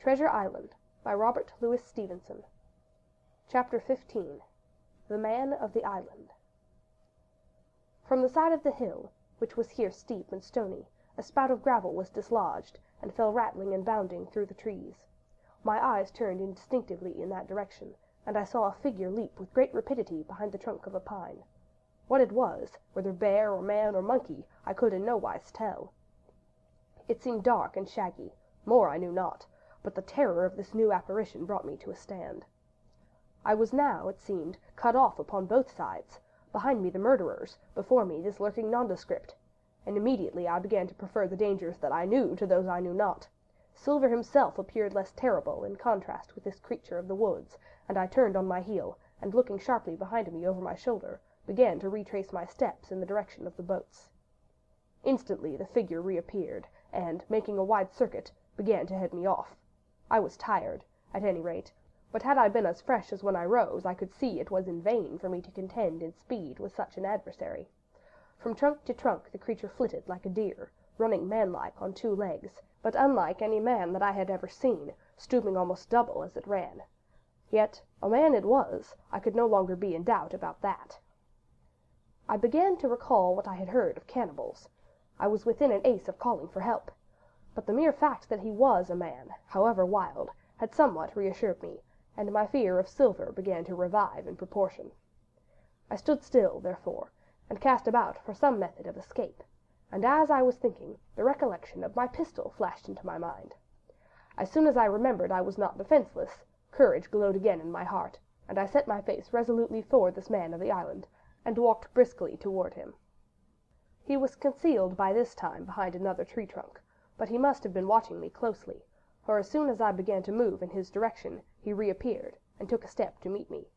Treasure Island by Robert Louis Stevenson. Chapter 15. The Man of the Island. From the side of the hill, which was here steep and stony, a spout of gravel was dislodged, and fell rattling and bounding through the trees. My eyes turned instinctively in that direction, and I saw a figure leap with great rapidity behind the trunk of a pine. What it was, whether bear or man or monkey, I could in no wise tell. It seemed dark and shaggy, more I knew not, but the terror of this new apparition brought me to a stand. I was now, it seemed, cut off upon both sides, behind me the murderers, before me this lurking nondescript, and immediately I began to prefer the dangers that I knew to those I knew not. Silver himself appeared less terrible in contrast with this creature of the woods, and I turned on my heel, and looking sharply behind me over my shoulder, began to retrace my steps in the direction of the boats. Instantly the figure reappeared, and, making a wide circuit, began to head me off. I was tired, at any rate, but had I been as fresh as when I rose, I could see it was in vain for me to contend in speed with such an adversary. From trunk to trunk the creature flitted like a deer, running manlike on two legs, but unlike any man that I had ever seen, stooping almost double as it ran. Yet a man it was, I could no longer be in doubt about that. I began to recall what I had heard of cannibals. I was within an ace of calling for help, but the mere fact that he was a man, however wild, had somewhat reassured me, and my fear of Silver began to revive in proportion. I stood still, therefore, and cast about for some method of escape, and as I was thinking, the recollection of my pistol flashed into my mind. As soon as I remembered I was not defenseless, courage glowed again in my heart, and I set my face resolutely toward this man of the island, and walked briskly toward him. He was concealed by this time behind another tree trunk, but he must have been watching me closely, for as soon as I began to move in his direction, he reappeared, and took a step to meet me.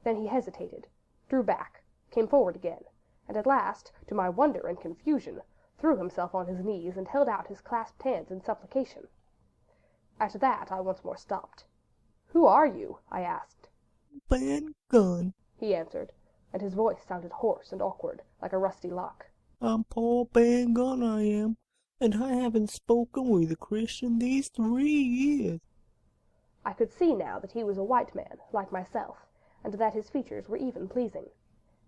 Then he hesitated, drew back, came forward again, and at last, to my wonder and confusion, threw himself on his knees and held out his clasped hands in supplication. At that I once more stopped. "Who are you?" I asked. "Ben Gunn," he answered, and his voice sounded hoarse and awkward, like a rusty lock. "I'm poor Ben Gunn, I am, and I haven't spoken with a Christian these 3 years." I could see now that he was a white man, like myself, and that his features were even pleasing.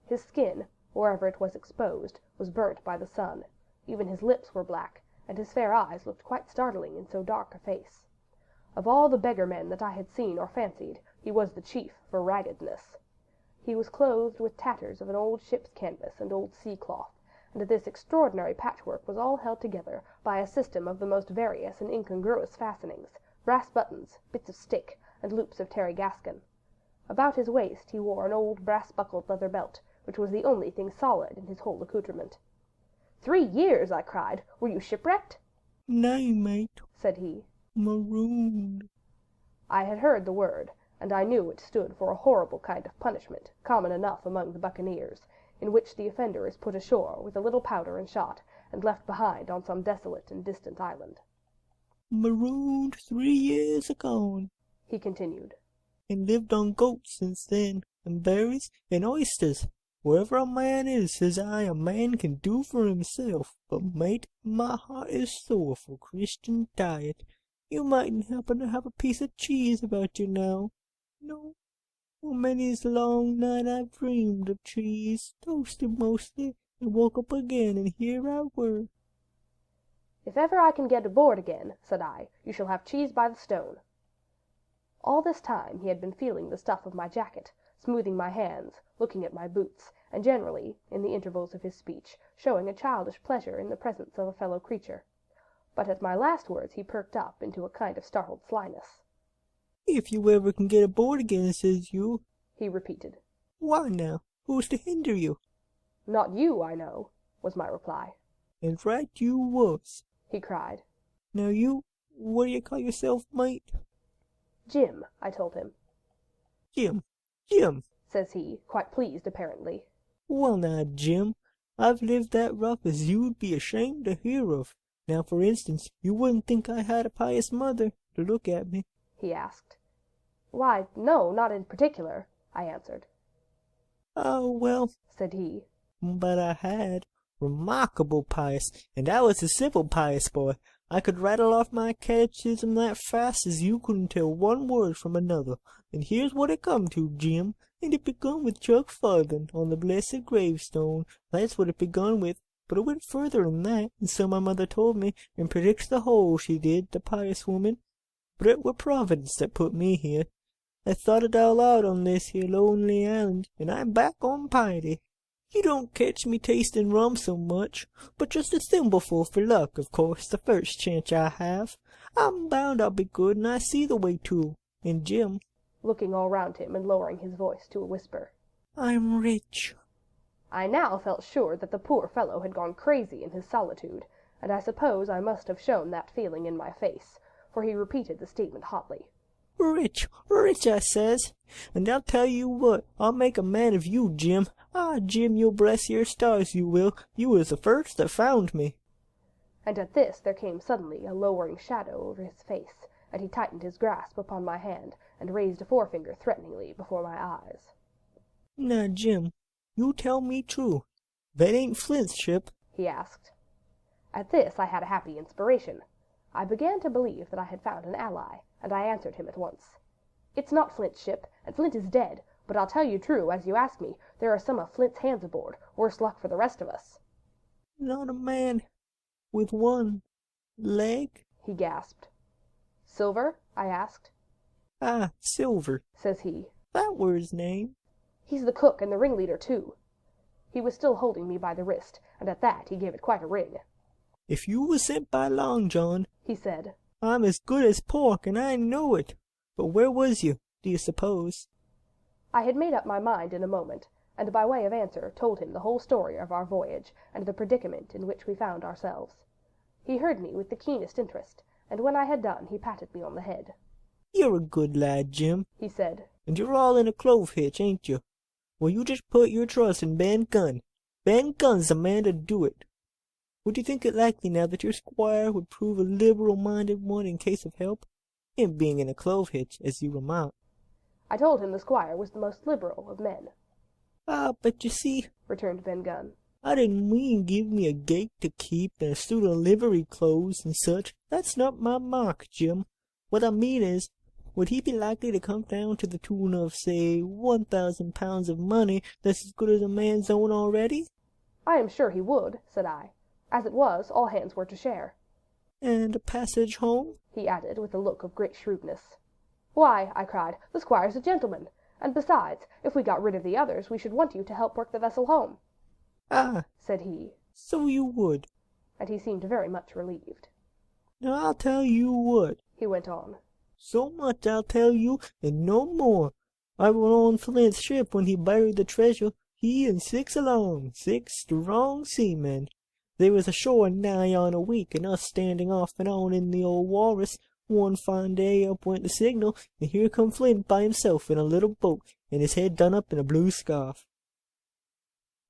His skin, wherever it was exposed, was burnt by the sun, even his lips were black, and his fair eyes looked quite startling in so dark a face. Of all the beggar men that I had seen or fancied, he was the chief for raggedness. He was clothed with tatters of an old ship's canvas and old sea cloth, and this extraordinary patchwork was all held together by a system of the most various and incongruous fastenings, brass buttons, bits of stick, and loops of tarry gascon. About his waist he wore an old brass-buckled leather belt, which was the only thing solid in his whole accoutrement. 3 years!" I cried. "Were you shipwrecked?" "Nay, mate," said he. "Marooned." I had heard the word, and I knew it stood for a horrible kind of punishment, common enough among the buccaneers, in which the offender is put ashore with a little powder and shot, and left behind on some desolate and distant island. "Marooned 3 years agone," he continued, "and lived on goats since then, and berries, and oysters. Wherever a man is, says I, a man can do for himself, but, mate, my heart is sore for Christian diet. You mightn't happen to have a piece of cheese about you now. No, for many's the long night I've dreamed of cheese, toasted mostly, and woke up again, and here I were." "If ever I can get aboard again," said I, "you shall have cheese by the stone." All this time he had been feeling the stuff of my jacket, smoothing my hands, looking at my boots, and generally, in the intervals of his speech, showing a childish pleasure in the presence of a fellow creature. But at my last words he perked up into a kind of startled slyness. "If you ever can get aboard again, says you," he repeated. "Why now, who's to hinder you?" "Not you, I know," was my reply. "And right you was," he cried. "Now you, what do you call yourself, mate?" "Jim," I told him. "Jim, Jim," says he, quite pleased apparently. "Well now, Jim, I've lived that rough as you'd be ashamed to hear of. Now, for instance, you wouldn't think I had a pious mother, to look at me?" he asked. "Why, no, not in particular," I answered. "Oh, well," said he, "but I had. Remarkable pious, and I was a civil pious boy. I could rattle off my catechism that fast as you couldn't tell one word from another. And here's what it come to, Jim. And it begun with Chuck Farthing on the blessed gravestone. That's what it begun with. But it went further than that, and so my mother told me, and predicts the whole, she did, the pious woman. But it were Providence that put me here. I thought it all out on this here lonely island, and I'm back on piety. You don't catch me tasting rum so much, but just a thimbleful for luck, of course, the first chance I have. I'm bound I'll be good, and I see the way to. And Jim," looking all round him and lowering his voice to a whisper, "I'm rich." I now felt sure that the poor fellow had gone crazy in his solitude, and I suppose I must have shown that feeling in my face, for he repeated the statement hotly. "Rich, rich, I says. And I'll tell you what, I'll make a man of you, Jim. Ah, Jim, you'll bless your stars, you will. You was the first that found me." And at this there came suddenly a lowering shadow over his face, and he tightened his grasp upon my hand, and raised a forefinger threateningly before my eyes. "Now, Jim, you tell me true. That ain't Flint's ship?" he asked. At this I had a happy inspiration. I began to believe that I had found an ally, and I answered him at once. "It's not Flint's ship, and Flint is dead, but I'll tell you true, as you ask me, there are some of Flint's hands aboard, worse luck for the rest of us." "Not a man with one leg?" he gasped. "Silver?" I asked. "Ah, Silver," says he. "that were his name." "He's the cook and the ringleader, too." He was still holding me by the wrist, and at that he gave it quite a wring. "If you was sent by Long John," he said, "I'm as good as pork, and I know it. But where was you, do you suppose?" I had made up my mind in a moment, and by way of answer told him the whole story of our voyage, and the predicament in which we found ourselves. He heard me with the keenest interest, and when I had done he patted me on the head. "You're a good lad, Jim," he said, "and you're all in a clove hitch, ain't you? Well, you just put your trust in Ben Gunn. Ben Gunn's the man to do it. Would you think it likely now that your squire would prove a liberal-minded one in case of help, him being in a clove hitch, as you remark?" I told him the squire was the most liberal of men. "Ah, but you see," returned Ben Gunn, "I didn't mean give me a gate to keep and a suit of livery clothes and such. That's not my mark, Jim. What I mean is, would he be likely to come down to the tune of, say, 1,000 pounds of money that's as good as a man's own already?" "I am sure he would," said I. As it was, all hands were to share. "And a passage home?" he added, with a look of great shrewdness. "Why," I cried, "the squire's a gentleman, and besides, if we got rid of the others, we should want you to help work the vessel home." "Ah," said he, "so you would." and he seemed very much relieved. "Now I'll tell you what," he went on. "So much I'll tell you, and no more. I was on Flint's ship when he buried the treasure, he and 6 along, 6 strong seamen. They was ashore nigh on a week, and us standing off and on in the old Walrus. One fine day up went the signal, and here come Flint by himself in a little boat, and his head done up in a blue scarf.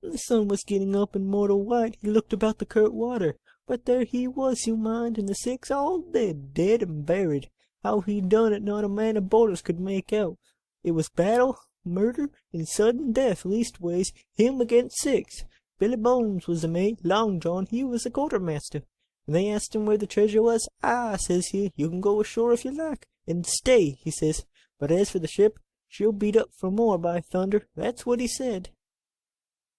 The sun was getting up, and mortal white he looked about the curt water, but there he was, you mind, and the 6 all dead, dead and buried. How he done it not a man aboard us could make out. It was battle, murder, and sudden death, leastways, him against 6. Billy Bones was the mate, Long John, he was the quartermaster. And they asked him where the treasure was. "Ah," says he, "you can go ashore if you like, and stay," he says, "but as for the ship, she'll beat up for more, by thunder." That's what he said.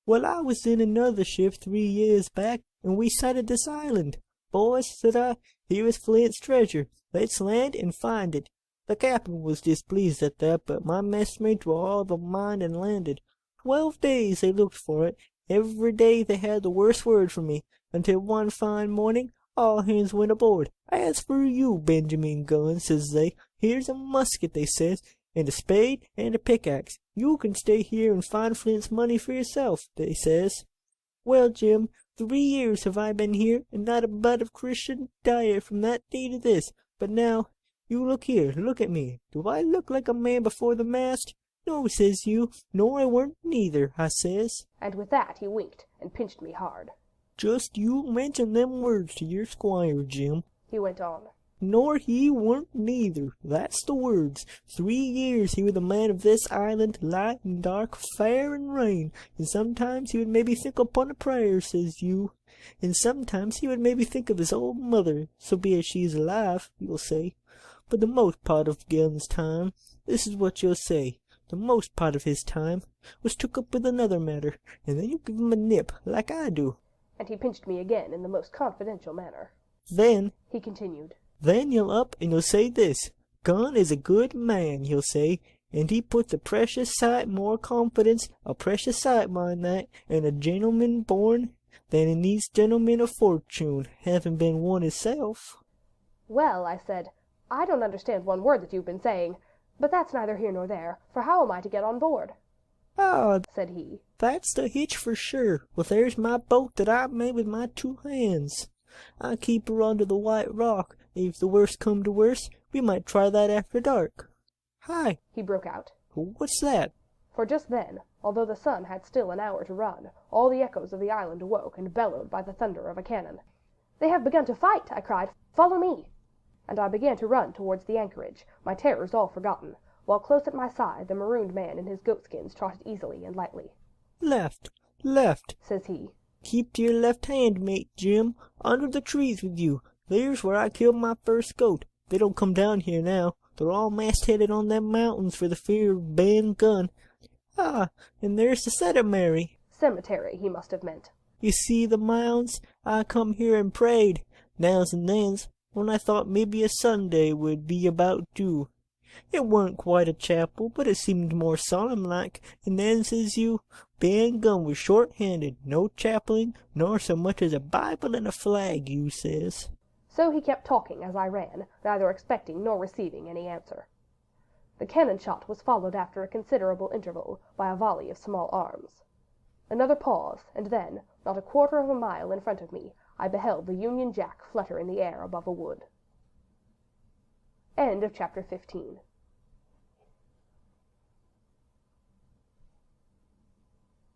Well, I was in another ship 3 years back, and we sighted this island. "Boys," said I, "here is Flint's treasure. Let's land and find it." The captain was displeased at that, but my messmates were all of a mind and landed. 12 days they looked for it. Every day they had the worst word from me, until one fine morning all hands went aboard. "As for you, Benjamin Gunn," says they, "here's a musket," they says, "and a spade and a pickaxe. You can stay here and find Flint's money for yourself," they says. Well, Jim, 3 years have I been here, and not a bite of Christian diet from that day to this. But now, you look here, look at me. Do I look like a man before the mast? "No," says you, "nor I weren't neither," I says. And with that he winked and pinched me hard. "Just you mention them words to your squire, Jim," he went on, Nor he weren't neither. That's the words. 3 years he were the man of this island, light and dark, fair and rain, and sometimes he would maybe think upon a prayer, says you, and sometimes he would maybe think of his old mother, so be as she's alive, you'll say. But the most part of Gillen's time, this is what you'll say, the most part of his time was took up with another matter, and then you give him a nip, like I do. And he pinched me again in the most confidential manner. Then, he continued, then you'll up and you'll say this, Gun is a good man, you'll say, and he puts a precious sight more confidence, a precious sight, mind that, in a gentleman born than in these gentlemen of fortune, having been one himself. Well, I said, I don't understand one word that you've been saying, but that's neither here nor there, for how am I to get on board? Ah, said he. That's the hitch for sure. Well, there's my boat that I made with my 2 hands. I keep her under the White Rock. If the worst come to worst, we might try that after dark. Hi, he broke out. What's that? For just then, although the sun had still an hour to run, all the echoes of the island awoke and bellowed by the thunder of a cannon. They have begun to fight, I cried. Follow me. And I began to run towards the anchorage, my terrors all forgotten, while close at my side the marooned man in his goatskins trotted easily and lightly. Left, says he. Keep to your left hand, mate Jim, under the trees with you. There's where I killed my first goat. They don't come down here now. They're all mast-headed on them mountains for the fear of being gun. Ah, and there's the cemetery. Cemetery, he must have meant. You see the mounds? I come here and prayed, nows and thens, when I thought maybe a Sunday would be about due. It warn't quite a chapel, but it seemed more solemn-like, and then, says you, being gun was short-handed, no chapeling, nor so much as a Bible and a flag, you says. So he kept talking as I ran, neither expecting nor receiving any answer. The cannon shot was followed after a considerable interval by a volley of small arms. Another pause, and then, not a quarter of a mile in front of me, I beheld the Union Jack flutter in the air above a wood. End of chapter 15.